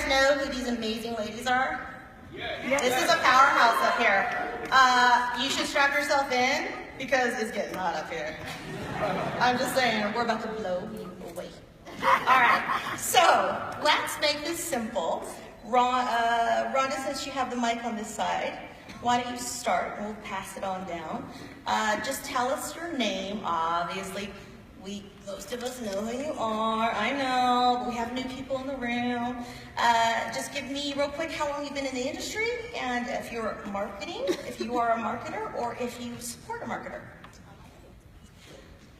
know who these amazing ladies are? Yeah. This is a powerhouse up here. You should strap yourself in because it's getting hot up here. I'm just saying, we're about to blow you away. All right, so let's make this simple. Rhonda, since you have the mic on this side, why don't you start and we'll pass it on down. Just tell us your name. Obviously, most of us know who you are. I know, but we have new people in the room. Just give me real quick how long you've been in the industry and if you're marketing, if you are a marketer, or if you support a marketer.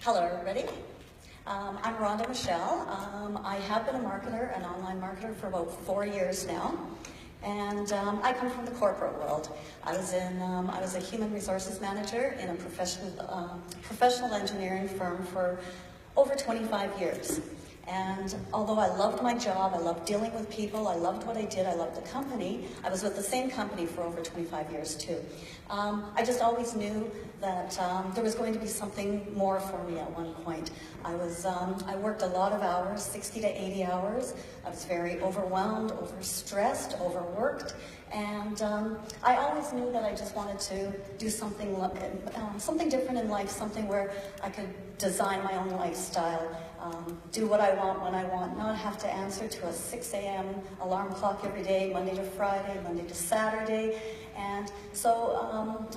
Hello, everybody. I'm Rhonda Michelle. I have been a marketer, an online marketer, for about 4 years now. And I come from the corporate world. I was a human resources manager in a professional engineering firm for over 25 years. And although I loved my job, I loved dealing with people, I loved what I did, I loved the company, I was with the same company for over 25 years too. I just always knew that there was going to be something more for me at one point. I worked a lot of hours, 60 to 80 hours. I was very overwhelmed, overstressed, overworked. And I always knew that I just wanted to do something different in life, something where I could design my own lifestyle, do what I want when I want, not have to answer to a 6 a.m. alarm clock every day, Monday to Friday, Monday to Saturday. And so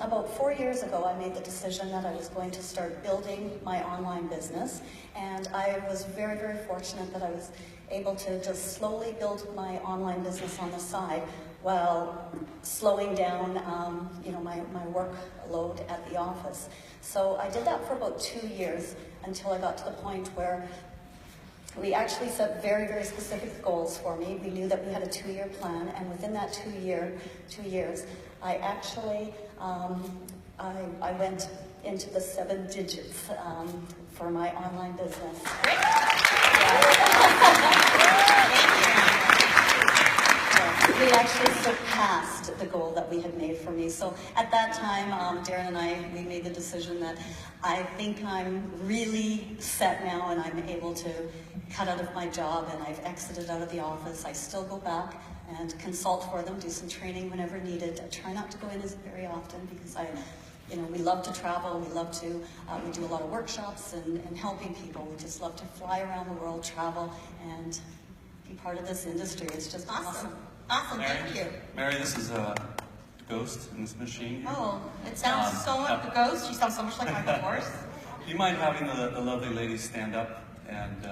about 4 years ago, I made the decision that I was going to start building my online business. And I was very, very fortunate that I was able to just slowly build my online business on the side while slowing down my workload at the office. So I did that for about 2 years until I got to the point where we actually set very, very specific goals for me. We knew that we had a 2-year plan, and within that 2 years, I actually I went into the 7 digits for my online business. We actually surpassed the goal that we had made for me. So at that time, Darren and I, we made the decision that I think I'm really set now and I'm able to cut out of my job, and I've exited out of the office. I still go back and consult for them, do some training whenever needed. I try not to go in as very often because we love to travel. We love to, we do a lot of workshops and helping people. We just love to fly around the world, travel, and be part of this industry. It's just awesome. Awesome, thank you. Mary, this is a ghost in this machine. Oh, it sounds so much like a ghost. You sound so much like my horse. Do you mind having the lovely ladies stand up and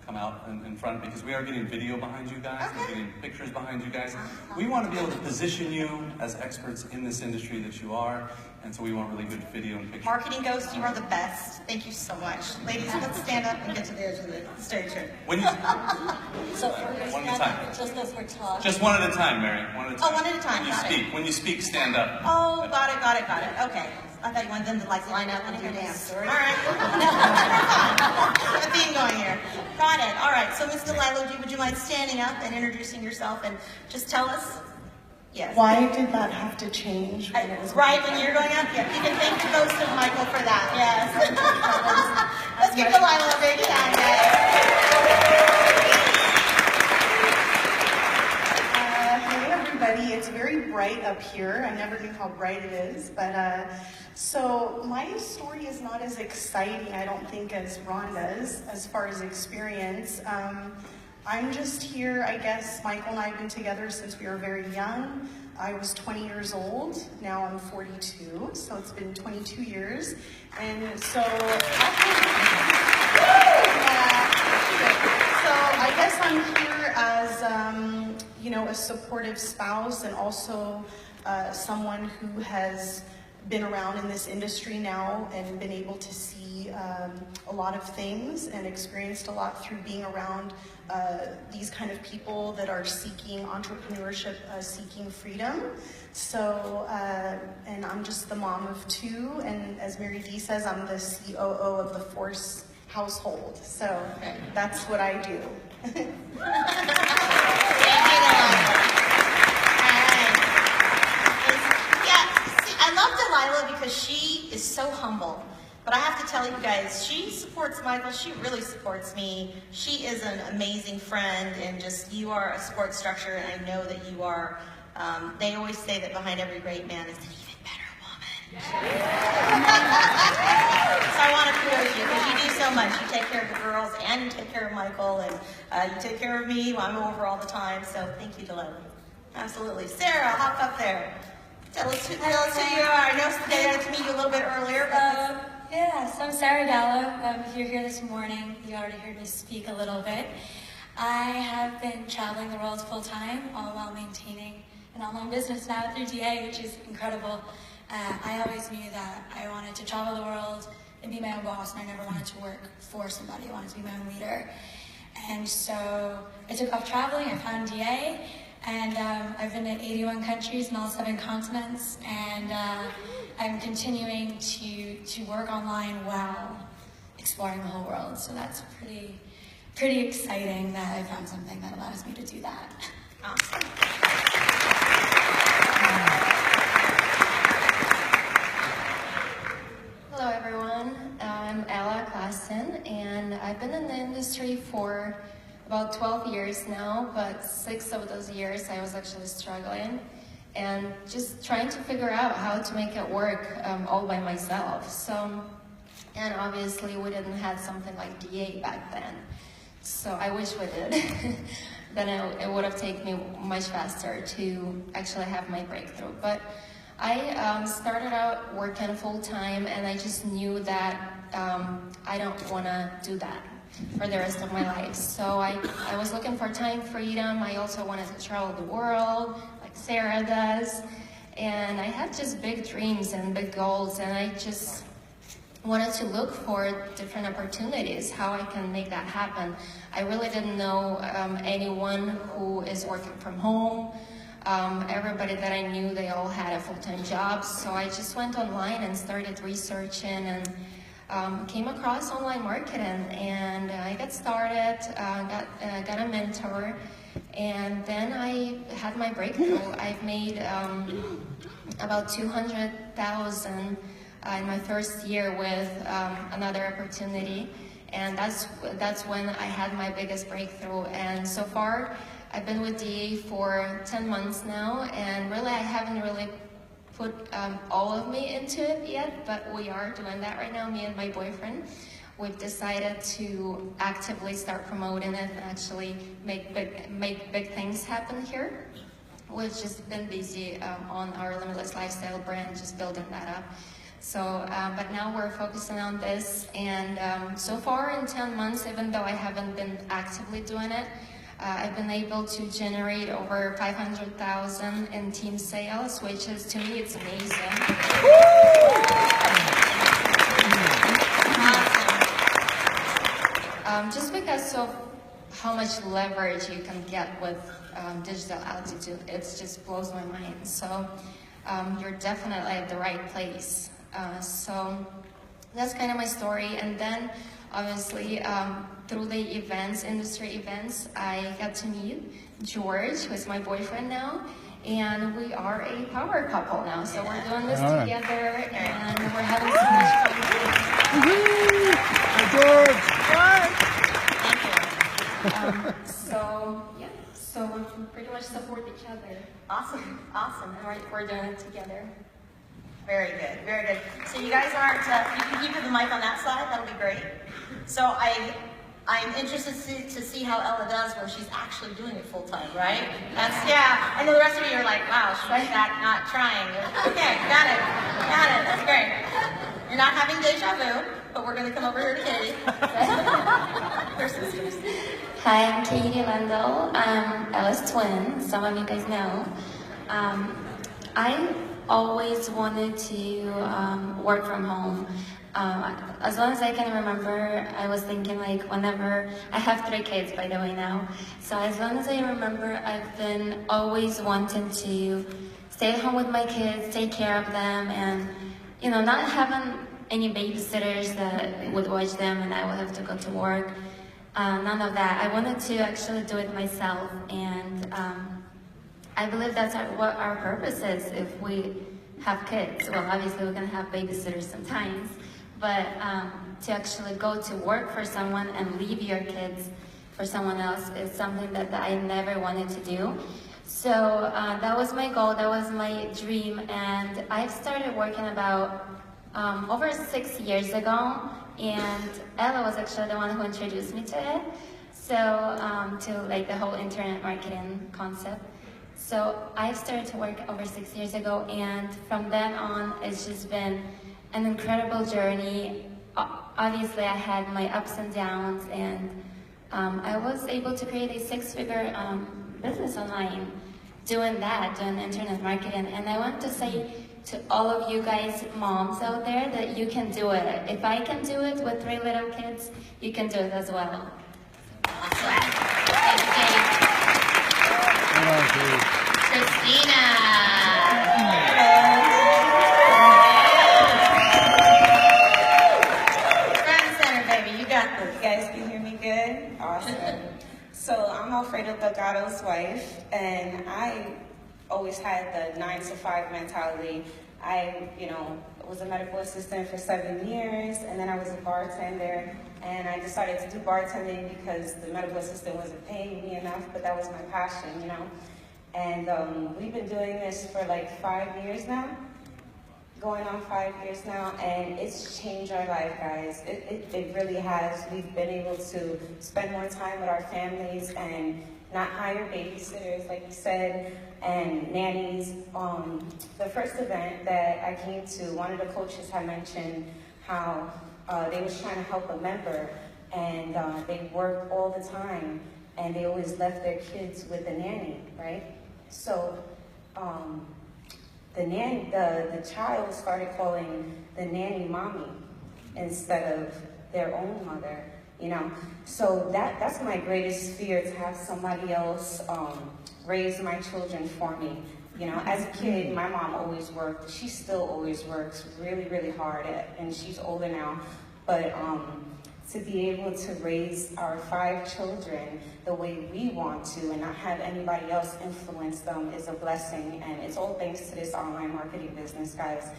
come out in front, because we are getting video behind you guys, okay. We're getting pictures behind you guys. We want to be able to position you as experts in this industry that you are, and so we want really good video and pictures. Marketing Ghost, you are the best. Thank you so much. Ladies, let's stand up and get to the edge of the stage here. When you, So one at a time. Just as we're talking. Just one at a time, Mary. One at a time. Oh, one at a time. When you speak, stand up. Oh, got it. Okay. I thought you wanted them to line up and do a dance. All right. Have a theme going here. Got it. All right. So, Ms. Delilah, would you mind standing up and introducing yourself and just tell us? Yes. Why did that have to change when it was right when you're going up? Yeah. You can thank the ghost of Michael for that. Yes. Let's give Delilah a big hand, Hey everybody, it's very bright up here. I never knew how bright it is, but so my story is not as exciting, I don't think, as Rhonda's as far as experience. I'm just here, I guess. Michael and I have been together since we were very young. I was 20 years old, now I'm 42, so it's been 22 years. And so, I guess I'm here as, a supportive spouse, and also someone who has been around in this industry now and been able to see a lot of things and experienced a lot through being around these kind of people that are seeking entrepreneurship, seeking freedom. So, and I'm just the mom of 2, and as Mary Dee says, I'm the COO of the Force household. So that's what I do. I love Delilah because she is so humble, But I have to tell you guys, she supports Michael. She really supports me. She is an amazing friend, and just you are a support structure, and I know that you are. They always say that behind every great man is an even better woman. So I want to kudos you because you do so much. You take care of the girls, and you take care of Michael, and you take care of me while I'm over all the time. So thank you, Delaney. Absolutely. Sarah, hop up there. Tell us who you are. I know today I got to meet you a little bit earlier. But Yes, I'm Sarah Gallo. If you're here this morning, you already heard me speak a little bit. I have been traveling the world full-time, all while maintaining an online business now through DA, which is incredible. I always knew that I wanted to travel the world and be my own boss, and I never wanted to work for somebody. I wanted to be my own leader. And so I took off traveling, I found DA, and I've been in 81 countries in all 7 continents, and I'm continuing to work online while exploring the whole world. So that's pretty exciting that I found something that allows me to do that. awesome. Hello everyone, I'm Ella Klassen, and I've been in the industry for about 12 years now, but 6 of those years I was actually struggling and just trying to figure out how to make it work all by myself. So, and obviously we didn't have something like DA back then, so I wish we did. Then it would have taken me much faster to actually have my breakthrough. But I started out working full-time, and I just knew that I don't want to do that for the rest of my life. So I was looking for time freedom. I also wanted to travel the world like Sarah does. And I had just big dreams and big goals, and I just wanted to look for different opportunities, how I can make that happen. I really didn't know anyone who is working from home. Everybody that I knew, they all had a full-time job. So I just went online and started researching, and came across online marketing, and I got started, got a mentor, and then I had my breakthrough. I've made about 200,000 in my first year with another opportunity, and that's when I had my biggest breakthrough. And so far, I've been with DA for 10 months now, and really I haven't really put all of me into it yet, but we are doing that right now, me and my boyfriend. We've decided to actively start promoting it and actually make big things happen here. We've just been busy on our Limitless Lifestyle brand, just building that up. So, but now we're focusing on this, and so far in 10 months, even though I haven't been actively doing it, I've been able to generate over 500,000 in team sales, which is, to me, it's amazing. Just because of how much leverage you can get with digital altitude, it just blows my mind. So you're definitely at the right place. So that's kind of my story. And then obviously through the events, industry events, I got to meet George, who is my boyfriend now, and we are a power couple now. So we're doing this together, and we're having so much fun. George! So yeah, so we pretty much support each other. Awesome, awesome. And we're doing it together. Very good, very good. So you guys aren't, you can keep the mic on that side, that'll be great. So I'm interested to see how Ella does where she's actually doing it full time, right? That's, yeah, I know the rest of you are like, wow, she's not trying. Okay, got it, that's great. You're not having deja vu, but we're gonna come over here to Katie. Her sisters. Hi, I'm Katie Lendel. I'm Ella's twin. Some of you guys know. I always wanted to work from home. As long as I can remember, I was thinking like whenever, I have 3 kids by the way now, so as long as I remember, I've been always wanting to stay at home with my kids, take care of them, and you know, not having any babysitters that would watch them and I would have to go to work. None of that. I wanted to actually do it myself, and I believe that's what our purpose is if we have kids. Well, obviously we're gonna have babysitters sometimes, but to actually go to work for someone and leave your kids for someone else is something that I never wanted to do. So that was my goal, that was my dream, and I've started working about over 6 years ago, and Ella was actually the one who introduced me to it, so to like the whole internet marketing concept. So I started to work over 6 years ago, and from then on, it's just been an incredible journey. Obviously, I had my ups and downs, and I was able to create a 6-figure business online doing internet marketing. And I want to say to all of you guys, moms out there, that you can do it. If I can do it with 3 little kids, you can do it as well. Awesome. Christina. Front and center, baby. You got this. You guys can hear me good? Awesome. So I'm Alfredo Delgado's wife, and I always had the 9 to 5 mentality. I, was a medical assistant for 7 years, and then I was a bartender, and I decided to do bartending because the medical assistant wasn't paying me enough, but that was my passion, And we've been doing this for like 5 years now, going on 5 years now, and it's changed our life, guys. It really has. We've been able to spend more time with our families and not hire babysitters, like you said, and nannies. The first event that I came to, one of the coaches had mentioned how they was trying to help a member, and they worked all the time, and they always left their kids with a nanny, right? So the child started calling the nanny mommy instead of their own mother, So that's my greatest fear, to have somebody else raise my children for me. As a kid, my mom always worked. She still always works really, really hard, and she's older now. But to be able to raise our 5 children the way we want to and not have anybody else influence them is a blessing. And it's all thanks to this online marketing business, guys.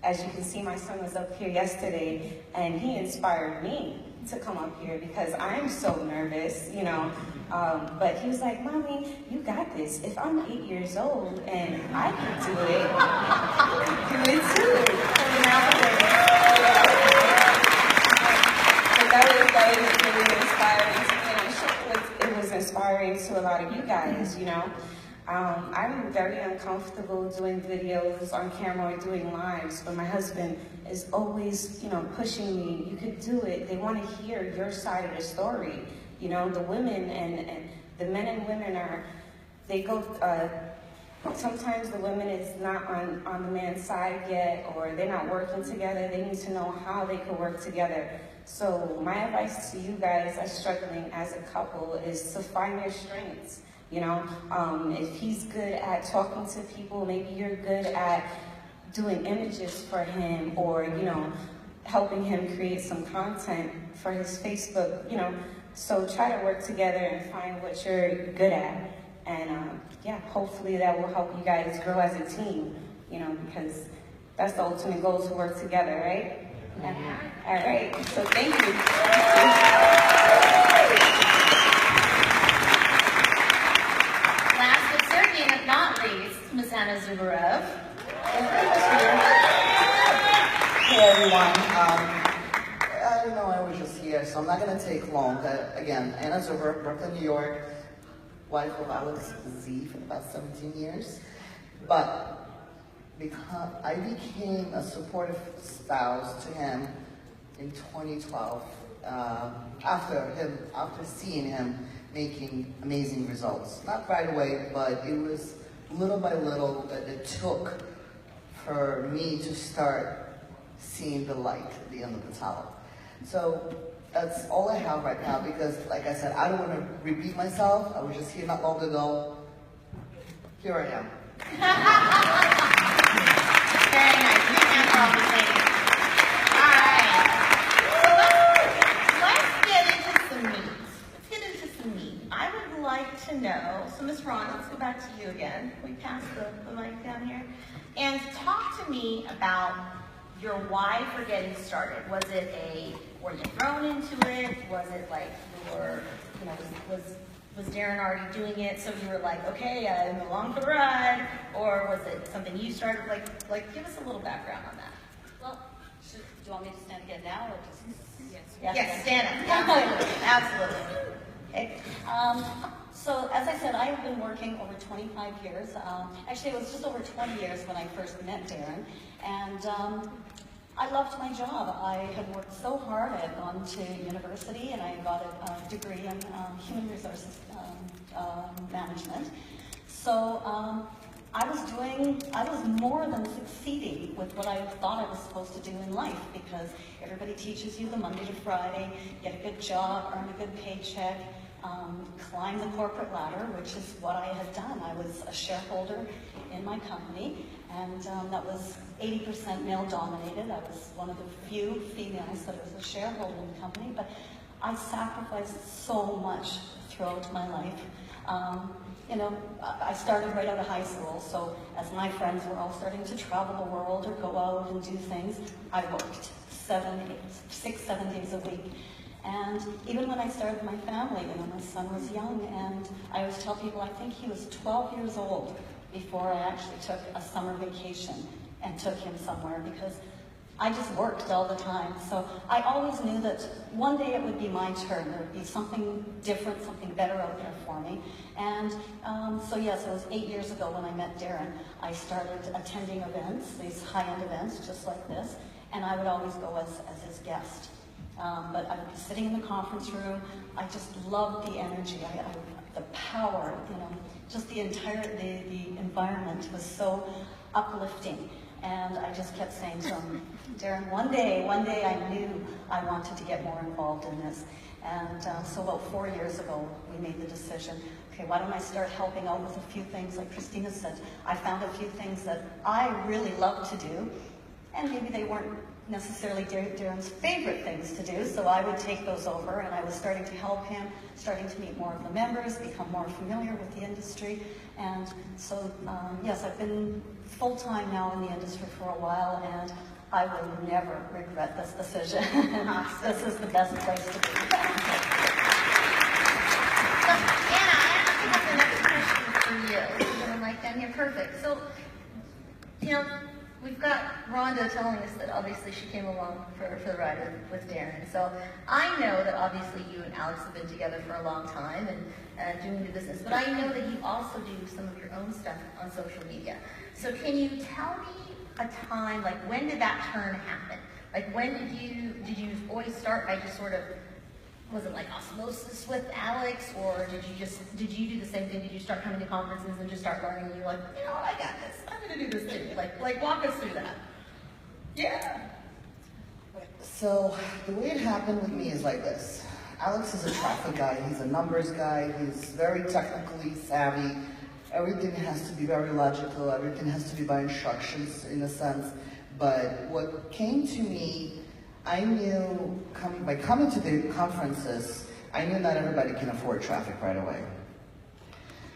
As you can see, my son was up here yesterday, and he inspired me to come up here because I'm so nervous, but he was like, "Mommy, you got this. If I'm 8 years old and I can do it, you can do it too." But that was really inspiring to me. I'm sure it was inspiring to a lot of you guys, I'm very uncomfortable doing videos on camera or doing lives, but my husband is always, pushing me. You could do it. They want to hear your side of the story. The women and the men and women they go, sometimes the women is not on the man's side yet, or they're not working together. They need to know how they can work together. So my advice to you guys as struggling as a couple is to find your strengths. If he's good at talking to people, maybe you're good at doing images for him, or, helping him create some content for his Facebook, So try to work together and find what you're good at. And hopefully that will help you guys grow as a team, because that's the ultimate goal, to work together, right? All right, so thank you. Last but certainly not least, Ms. Anna Zubarev. Hey everyone, I know I was just here, so I'm not going to take long. Again, Anna Zubarev, Brooklyn, New York, wife of Alex Z for about 17 years. But because I became a supportive spouse to him in 2012, after seeing him making amazing results. Not right away, but it was little by little that it took for me to start seeing the light at the end of the tunnel. So that's all I have right now, because like I said, I don't want to repeat myself. I was just here not long ago. Here I am. Very nice. Big hand for all these ladies. All right. So let's get into some meat. I would like to know, so Ms. Ron, let's go back to you again. We passed the mic down here. And talk to me about your why for getting started. Was it were you thrown into it? Was it like you were, you know, was Darren already doing it, so you were like, okay, I'm along for the ride, or was it something you started? Like, give us a little background on that. Well, do you want me to stand again now, or just? Yes, stand up. Absolutely. Okay. So as I said, I have been working over 25 years. Actually, it was just over 20 years when I first met Darren, and I loved my job. I had worked so hard. I had gone to university, and I got a degree in human resources management. So I was more than succeeding with what I thought I was supposed to do in life, because everybody teaches you the Monday to Friday, get a good job, earn a good paycheck, climb the corporate ladder, which is what I had done. I was a shareholder in my company, and that was 80% male dominated. I was one of the few females that was a shareholder in the company, but I sacrificed so much throughout my life. You know, I started right out of high school, so as my friends were all starting to travel the world or go out and do things, I worked 6, 7 days a week. And even when I started my family, you know, my son was young, and I always tell people I think he was 12 years old before I actually took a summer vacation and took him somewhere, because I just worked all the time. So I always knew that one day it would be my turn. There would be something different, something better out there for me. And so yes, it was 8 years ago when I met Darren. I started attending events, these high-end events just like this, and I would always go as his guest. But I would be sitting in the conference room. I just loved the energy, the power, you know, just the environment was so uplifting. And I just kept saying to him, Darren, one day I knew I wanted to get more involved in this. And so about 4 years ago, we made the decision, okay, why don't I start helping out with a few things, like Christina said. I found a few things that I really love to do, and maybe they weren't necessarily Darren's favorite things to do, so I would take those over, and I was starting to help him, starting to meet more of the members, become more familiar with the industry. And so, yes, I've been full-time now in the industry for a while, and I will never regret this decision. This is the best place to be. So, Anna, I actually have the next question for you. You're going to mic down here. Perfect. So, you know, we've got Rhonda telling us that obviously she came along for the ride with Darren. So I know that obviously you and Alex have been together for a long time and doing the business, but I know that you also do some of your own stuff on social media. So can you tell me a time, like when did that turn happen? Like when did you always start by just sort of, was it like osmosis with Alex, or did you do the same thing? Did you start coming to conferences and just start learning and you're like, you know what, I got this, I'm gonna do this too. Like walk us through that. Yeah. So the way it happened with me is like this. Alex is a traffic guy, he's a numbers guy, he's very technically savvy. Everything has to be very logical, everything has to be by instructions in a sense. But what came to me, I knew, by coming to the conferences, I knew not everybody can afford traffic right away.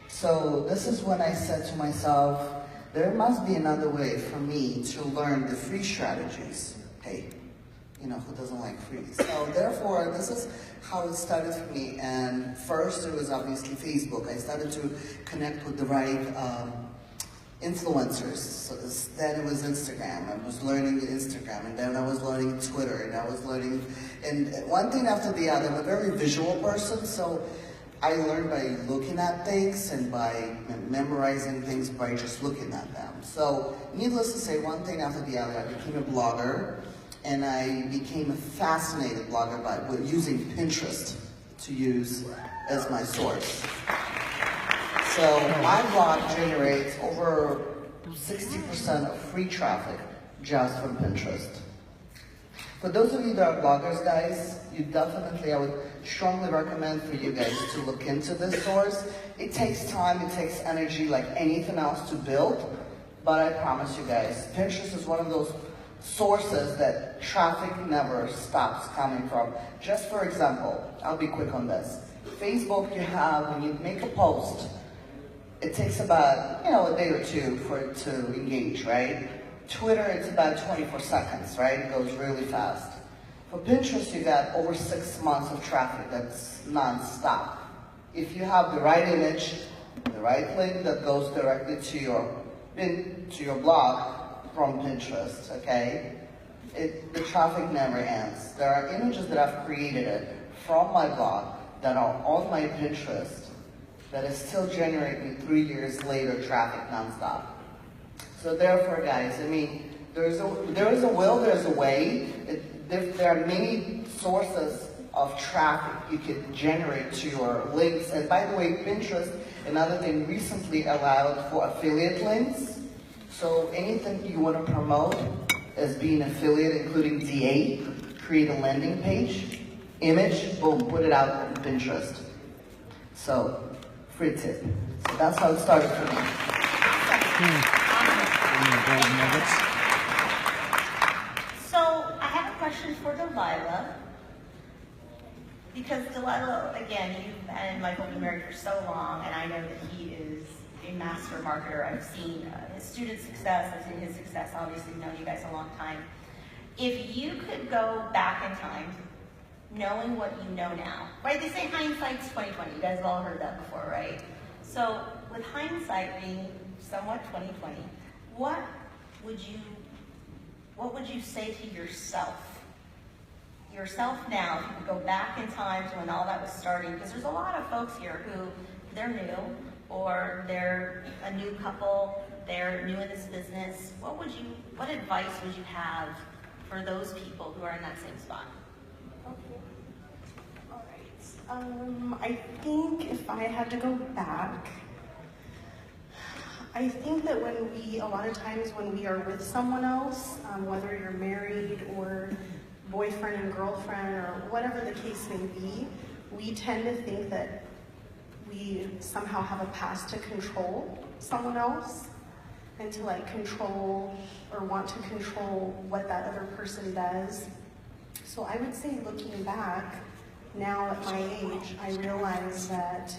So this is when I said to myself, there must be another way for me to learn the free strategies. Hey, you know, who doesn't like free? So therefore, this is how it started for me. And first, it was obviously Facebook. I started to connect with the right influencers. So then it was Instagram. I was learning Instagram, and then I was learning Twitter, and I was learning, and one thing after the other. I'm a very visual person, so I learned by looking at things and by memorizing things by just looking at them. So needless to say, one thing after the other, I became a blogger, and I became a fascinated blogger by using Pinterest to use as my source. So my blog generates over 60% of free traffic just from Pinterest. For those of you that are bloggers, guys, I would strongly recommend for you guys to look into this source. It takes time, it takes energy like anything else to build, but I promise you guys, Pinterest is one of those sources that traffic never stops coming from. Just for example, I'll be quick on this. Facebook, you have, when you make a post, it takes about, a day or two for it to engage, right? Twitter, it's about 24 seconds, right? It goes really fast. For Pinterest, you got over 6 months of traffic that's non-stop. If you have the right image, the right link that goes directly to your blog from Pinterest, okay? The traffic never ends. There are images that I've created from my blog that are on my Pinterest that is still generating 3 years later traffic nonstop. So therefore, guys, I mean, there is a will, there's a way. There are many sources of traffic you can generate to your links. And by the way, Pinterest, another thing, recently allowed for affiliate links. So anything you want to promote as being affiliate, including DA, create a landing page, image, boom, put it out on Pinterest. So, free tip. So that's how it started for me. So I have a question for Delilah. Because Delilah, again, you've and Michael been married for so long, and I know that he is a master marketer. I've seen his student success, I've seen his success, obviously known you guys a long time. If you could go back in time, knowing what you know now, right? They say hindsight's 20/20. You guys have all heard that before, right? So with hindsight being somewhat 20/20, what would you say to yourself? Yourself now, if you could go back in time to when all that was starting, because there's a lot of folks here who they're new, or they're a new couple, they're new in this business. What advice would you have for those people who are in that same spot? Okay. All right. I think if I had to go back, I think that a lot of times when we are with someone else, whether you're married or boyfriend and girlfriend or whatever the case may be, we tend to think that we somehow have a pass to control someone else and to like control or want to control what that other person does. So I would say, looking back now at my age, I realize that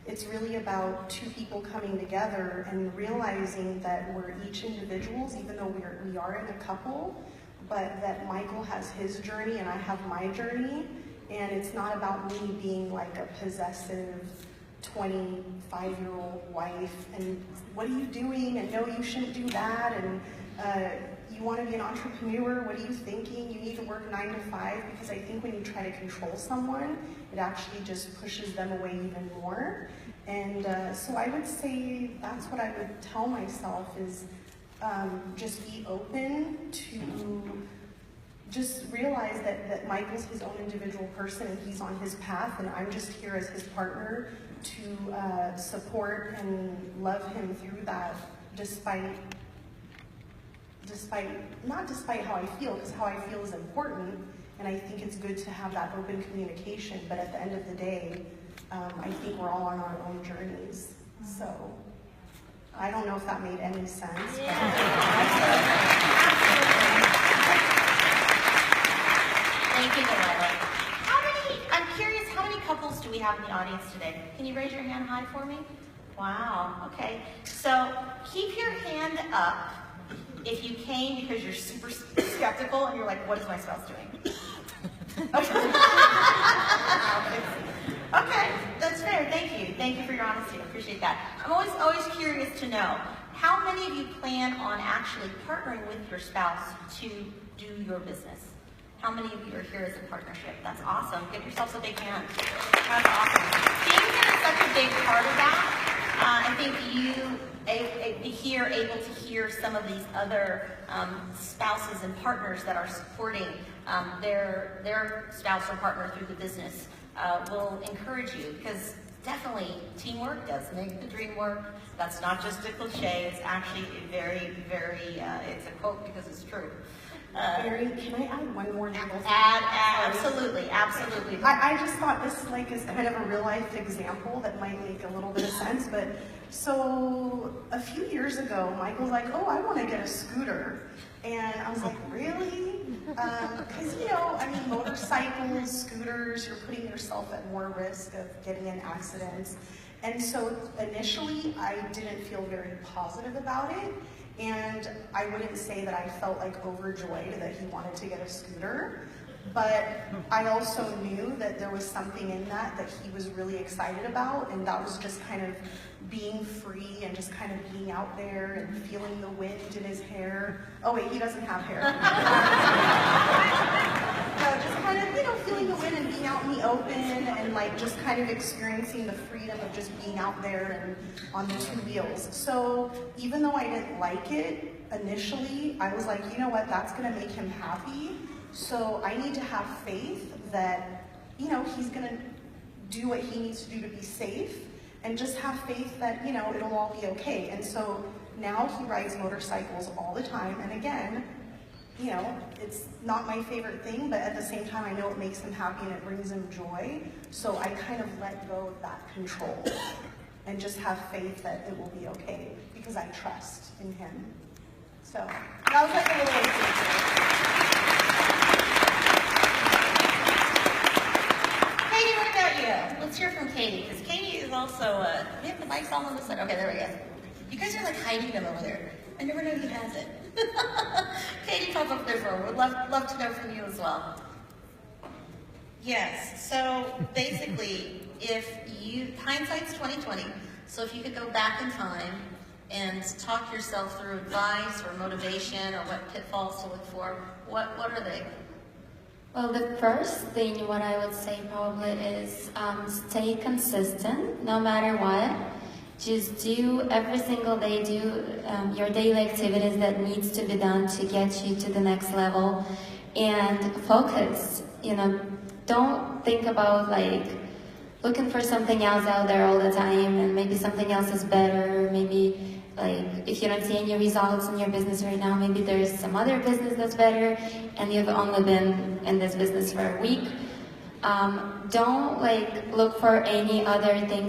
it's really about two people coming together and realizing that we're each individuals, even though we are in a couple, but that Michael has his journey and I have my journey, and it's not about me being like a possessive 25-year-old wife and what are you doing, and no, you shouldn't do that, and you want to be an entrepreneur, what are you thinking, you need to work 9 to 5, because I think when you try to control someone, it actually just pushes them away even more. And so I would say that's what I would tell myself is just be open to just realize that Michael's his own individual person and he's on his path, and I'm just here as his partner to support and love him through that, not despite how I feel, because how I feel is important, and I think it's good to have that open communication, but at the end of the day, I think we're all on our own journeys. So I don't know if that made any sense. Thank you, Delilah. I'm curious, how many couples do we have in the audience today? Can you raise your hand high for me? Wow, okay. So keep your hand up if you came because you're super skeptical and you're like, what is my spouse doing? Okay, that's fair. Thank you. Thank you for your honesty. I appreciate that. I'm always curious to know, how many of you plan on actually partnering with your spouse to do your business? How many of you are here as a partnership? That's awesome. Give yourselves a big hand. That's awesome. Being here is such a big part of that. I think you able to hear some of these other spouses and partners that are supporting their spouse or partner through the business will encourage you, because definitely teamwork does make the dream work. That's not just a cliche. It's actually very, very, it's a quote because it's true. Mary, can I add one more thing? Absolutely. I just thought this is kind of a real life example that might make a little bit of sense, but so a few years ago, Michael's like, oh, I want to get a scooter. And I was like, really? Because, motorcycles, scooters, you're putting yourself at more risk of getting in accidents. And so initially, I didn't feel very positive about it. And I wouldn't say that I felt like overjoyed that he wanted to get a scooter, but I also knew that there was something in that he was really excited about, and that was just kind of being free and just kind of being out there and feeling the wind in his hair. Oh wait, he doesn't have hair. No, just kind of, feeling the wind and being out in the open and like just kind of experiencing the freedom of just being out there and on the two wheels. So even though I didn't like it initially, I was like, you know what, that's gonna make him happy. So I need to have faith that, he's gonna do what he needs to do to be safe, and just have faith that, it'll all be okay. And so now he rides motorcycles all the time, and again, it's not my favorite thing, but at the same time, I know it makes him happy and it brings him joy. So I kind of let go of that control and just have faith that it will be okay because I trust in him. So that was like a little Katie, what about you? Let's hear from Katie, because Katie is also, we have the mics all on the side. Okay, there we go. You guys are like hiding them over there. I never know who has it. Katie, pop up there for her. Would love to know from you as well. Yes, so basically, hindsight's 20/20, so if you could go back in time and talk yourself through advice or motivation or what pitfalls to look for, what are they? Well, the first thing, what I would say probably is stay consistent no matter what. Just do every single day, your daily activities that needs to be done to get you to the next level, and focus. Don't think about looking for something else out there all the time, and maybe something else is better. Maybe if you don't see any results in your business right now, maybe there's some other business that's better, and you've only been in this business for a week. Don't look for any other thing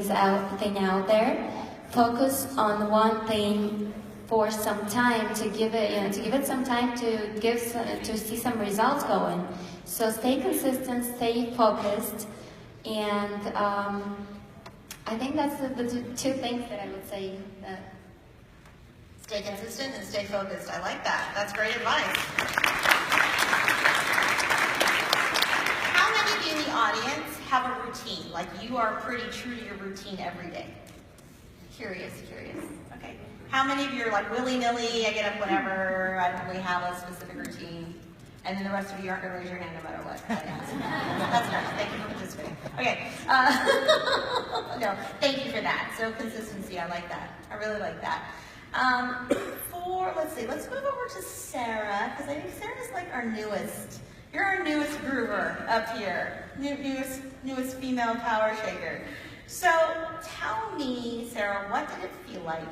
out there. Focus on one thing for some time to give it some time to see some results going. So stay consistent, stay focused, and I think that's the two things that I would say. Stay consistent and stay focused. I like that. That's great advice. How many of you in the audience have a routine? Like you are pretty true to your routine every day? Curious. Okay. How many of you are like willy-nilly, I get up whenever, I don't really have a specific routine? And then the rest of you aren't going to raise your hand no matter what. That's nice. Thank you for participating. Okay. No, thank you for that. So consistency, I like that. I really like that. Let's move over to Sarah, because I think Sarah's like our newest. You're our newest groover up here. Newest female power shaker. So tell me, Sarah, what did it feel like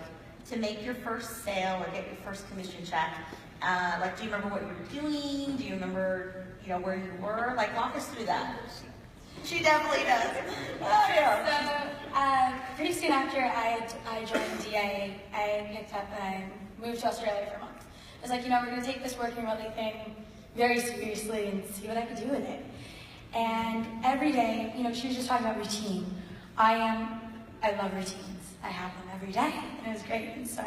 to make your first sale or get your first commission check? Do you remember what you were doing? Do you remember, where you were? Walk us through that. She definitely does. Oh, yeah. So, pretty soon after I joined DA, I moved to Australia for a month. I was like, we're going to take this working remotely thing very seriously and see what I could do with it. And every day, she was just talking about routine. I love routines. I have them every day, and it was great. And so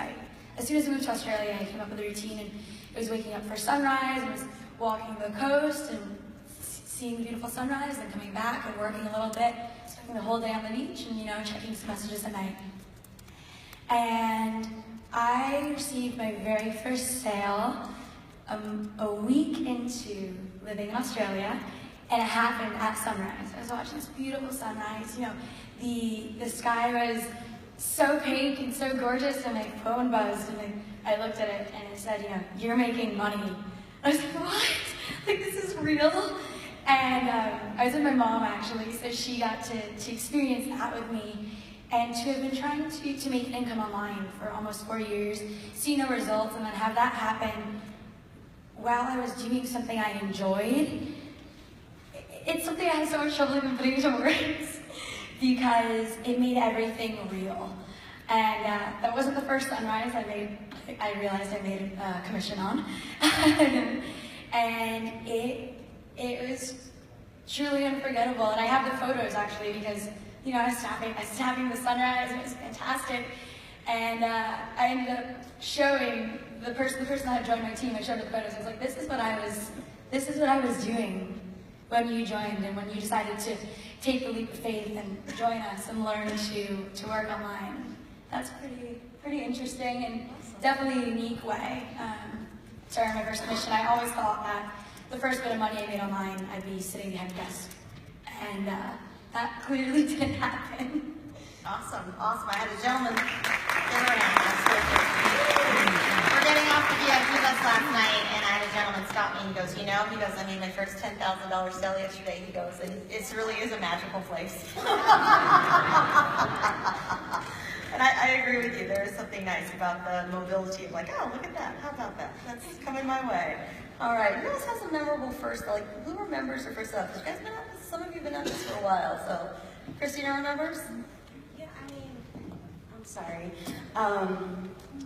as soon as I moved to Australia, I came up with a routine, and it was waking up for sunrise, and was walking the coast, and seeing the beautiful sunrise, and coming back and working a little bit, spending the whole day on the beach, and checking some messages at night. And I received my very first sale a week into living in Australia, and it happened at sunrise. I was watching this beautiful sunrise. The sky was so pink and so gorgeous, and my phone buzzed, and I looked at it, and it said, you're making money. I was like, what? This is real? And I was with my mom, actually, so she got to experience that with me. And to have been trying to make an income online for almost 4 years, see no results, and then have that happen while I was doing something I enjoyed, it's something I had so much trouble even putting into words because it made everything real. And that wasn't the first sunrise I realized I made a commission on. And it was truly unforgettable. And I have the photos actually because, I was snapping the sunrise, and it was fantastic. And I ended up showing the person that had joined my team. I showed her the photos. I was like, this is what I was doing when you joined and when you decided to take the leap of faith and join us and learn to work online. That's pretty interesting and definitely a unique way to earn my first commission. I always thought that the first bit of money I made online, I'd be sitting behind a desk. And that clearly didn't happen. Awesome, awesome. I had a gentleman in around. We're getting off the VIP bus last night, and I had a gentleman stop me and goes, you know, he goes, I made my first $10,000 sale yesterday. He goes, and it really is a magical place. And I agree with you. There is something nice about the mobility of like, oh, look at that. How about that? That's coming my way. All right. Who else has a memorable first? Like, who remembers their first sale? You guys been at this? Some of you have been at this for a while. So, Christina remembers? Sorry. I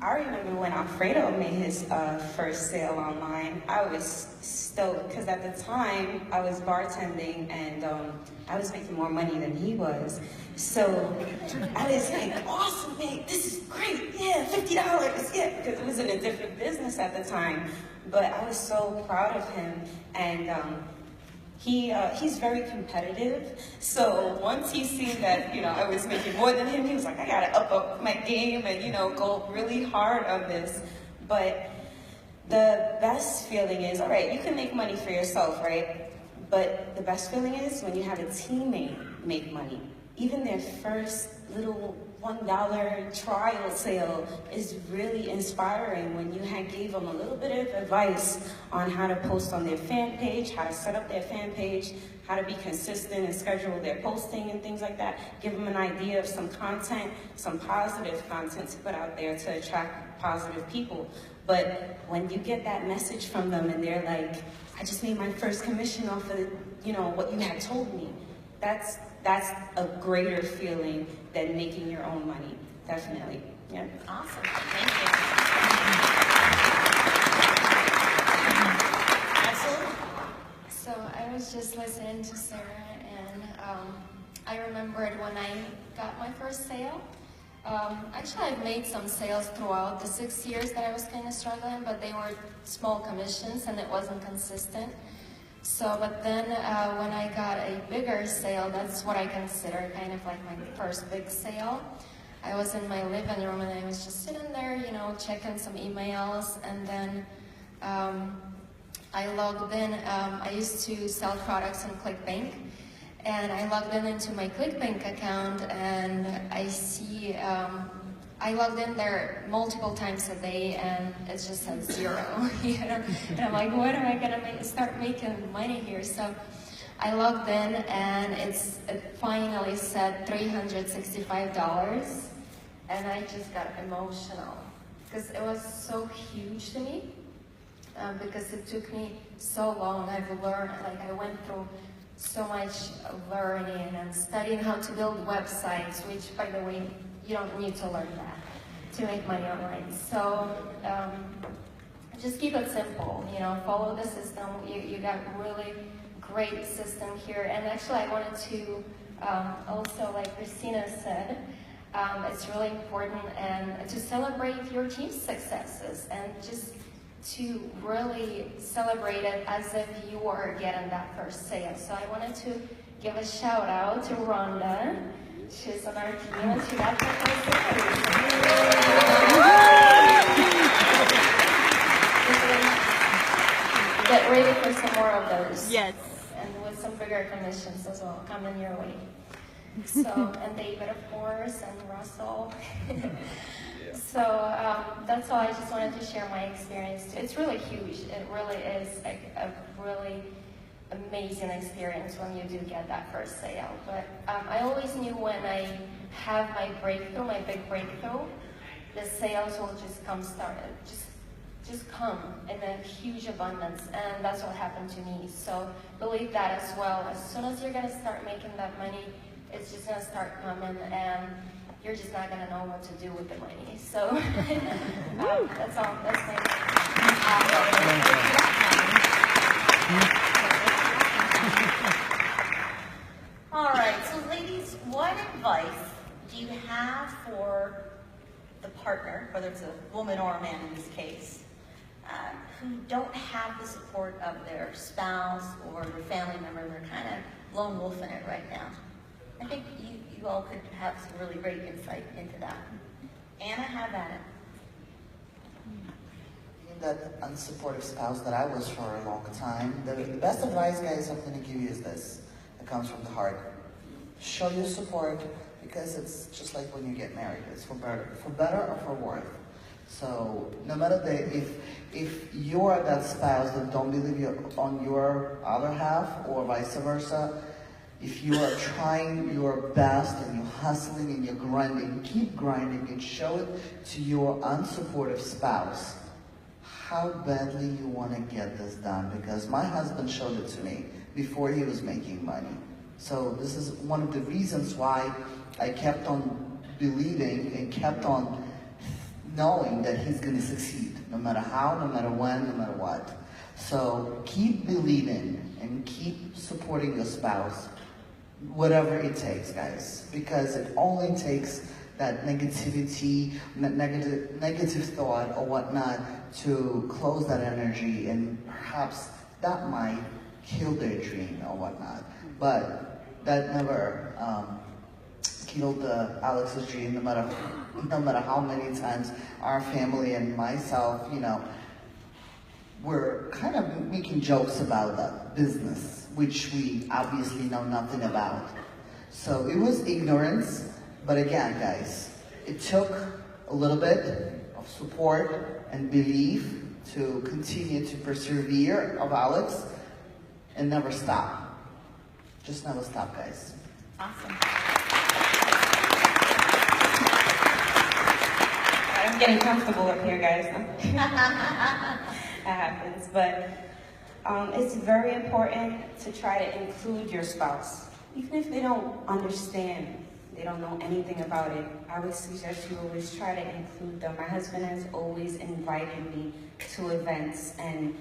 remember when Alfredo made his first sale online. I was stoked because at the time I was bartending and I was making more money than he was. So I was like, awesome, man, this is great. Yeah, $50, yeah, because it was in a different business at the time. But I was so proud of him, and he's very competitive. So once he seen that, I was making more than him, he was like, I gotta up my game and, go really hard on this. But the best feeling is, all right, you can make money for yourself, right? But the best feeling is when you have a teammate make money. Even their first little $1 trial sale is really inspiring when you gave them a little bit of advice on how to post on their fan page, how to set up their fan page, how to be consistent and schedule their posting and things like that. Give them an idea of some content, some positive content to put out there to attract positive people. But when you get that message from them and they're like, I just made my first commission off of, what you had told me, that's a greater feeling than making your own money, definitely. Yeah. Awesome, thank you. Absolutely. So I was just listening to Sarah, and I remembered when I got my first sale. Actually, I've made some sales throughout the 6 years that I was kind of struggling, but they were small commissions and it wasn't consistent. So, but then when I got a bigger sale, that's what I consider kind of like my first big sale. I was in my living room and I was just sitting there, checking some emails, and then I logged in. I used to sell products in ClickBank, and I logged into my ClickBank account, and I see I logged in there multiple times a day, and it just said 0, And I'm like, when am I gonna start making money here? So I logged in, and it finally said $365, and I just got emotional because it was so huge to me. Because it took me so long. I've learned, I went through so much learning and studying how to build websites, which, by the way, you don't need to learn that to make money online. So just keep it simple, follow the system. You got really great system here. And actually, I wanted to also, like Christina said, it's really important and to celebrate your team's successes and just to really celebrate it as if you were getting that first sale. So I wanted to give a shout out to Rhonda. She's on our team and she got her first sale. Get ready for some more of those. Yes. And with some bigger commissions as well coming your way. So, and David, of course, and Russell. So that's all. I just wanted to share my experience. It's really huge. It really is a really amazing experience when you do get that first sale. But I always knew when I have my breakthrough, my big breakthrough, the sales will just come just come in a huge abundance, and that's what happened to me. So believe that as well. As soon as you're gonna start making that money, it's just gonna start coming, and you're just not gonna know what to do with the money. So that's all. That's my. All right, so ladies, what advice do you have for the partner, whether it's a woman or a man in this case, who don't have the support of their spouse or their family member. They're kind of lone wolfing it right now. I think you all could have some really great insight into that. Anna, have at it. Being that unsupportive spouse that I was for a long time, the best advice, guys, I'm going to give you is this. It comes from the heart. Show your support, because it's just like when you get married. It's for better or for worse. So no matter if you're that spouse that don't believe you're on your other half, or vice versa, if you are trying your best and you're hustling and you're grinding, keep grinding and show it to your unsupportive spouse how badly you want to get this done. Because my husband showed it to me before he was making money. So this is one of the reasons why I kept on believing and kept on knowing that he's going to succeed, no matter how, no matter when, no matter what. So keep believing and keep supporting your spouse, whatever it takes, guys, because it only takes that negativity, negative thought or whatnot to close that energy, and perhaps that might kill their dream or whatnot. But that never killed Alex's dream, no matter how many times our family and myself, we're kind of making jokes about that business, which we obviously know nothing about. So it was ignorance, but again, guys, it took a little bit of support and belief to continue to persevere of Alex and never stop. Just never stop, guys. Awesome. I'm getting comfortable up here, guys. That happens, but it's very important to try to include your spouse. Even if they don't understand, they don't know anything about it, I would suggest you always try to include them. My husband has always invited me to events, and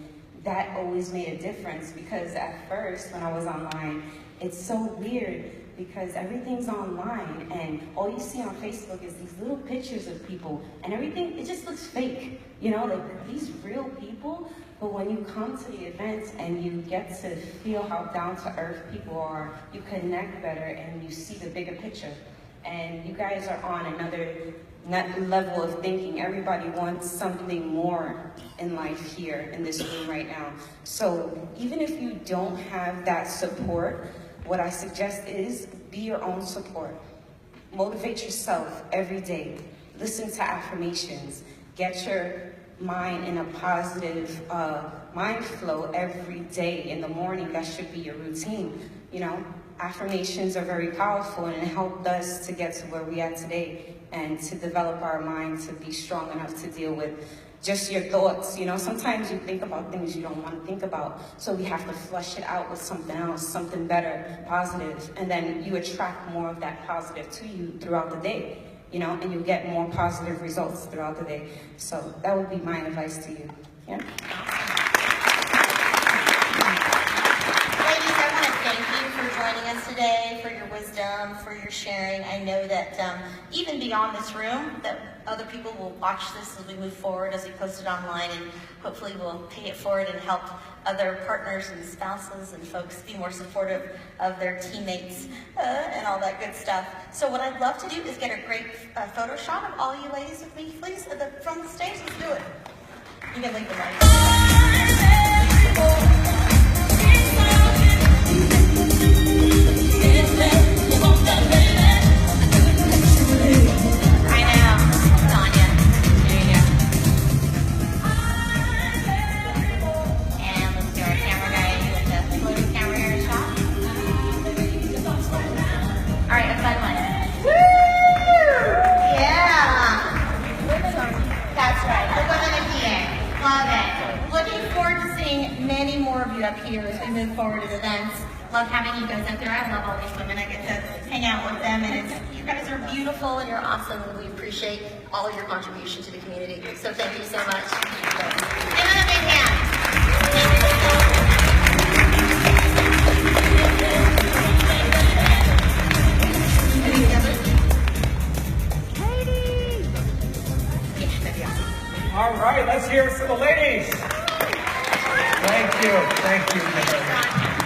that always made a difference, because at first when I was online, it's so weird because everything's online and all you see on Facebook is these little pictures of people, and everything, it just looks fake, like these real people. But when you come to the events and you get to feel how down to earth people are, you connect better and you see the bigger picture. And you guys are on another level of thinking. Everybody wants something more in life here in this room right now. So even if you don't have that support, what I suggest is be your own support. Motivate yourself every day. Listen to affirmations. Get your mind in a positive mind flow every day in the morning. That should be your routine. Affirmations are very powerful, and it helped us to get to where we are today and to develop our mind to be strong enough to deal with just your thoughts. Sometimes you think about things you don't want to think about, so we have to flush it out with something else, something better, positive, and then you attract more of that positive to you throughout the day, and you get more positive results throughout the day. So that would be my advice to you. Yeah. Ladies, I want to thank you for joining us today, for your wisdom, for your sharing. I know that even beyond this room, that other people will watch this as we move forward, as we post it online, and hopefully we'll pay it forward and help other partners and spouses and folks be more supportive of their teammates and all that good stuff. So what I'd love to do is get a great photo shot of all you ladies with me, please, from the stage. Let's do it. You can leave the mic. Up here as we move forward at events. Love having you guys up there. I love all these women. I get to hang out with them, and you guys are beautiful and you're awesome, and we appreciate all of your contribution to the community. So thank you so much. Another big hand. Any others? Katie! All right, let's hear it for the ladies. Thank you, Mary.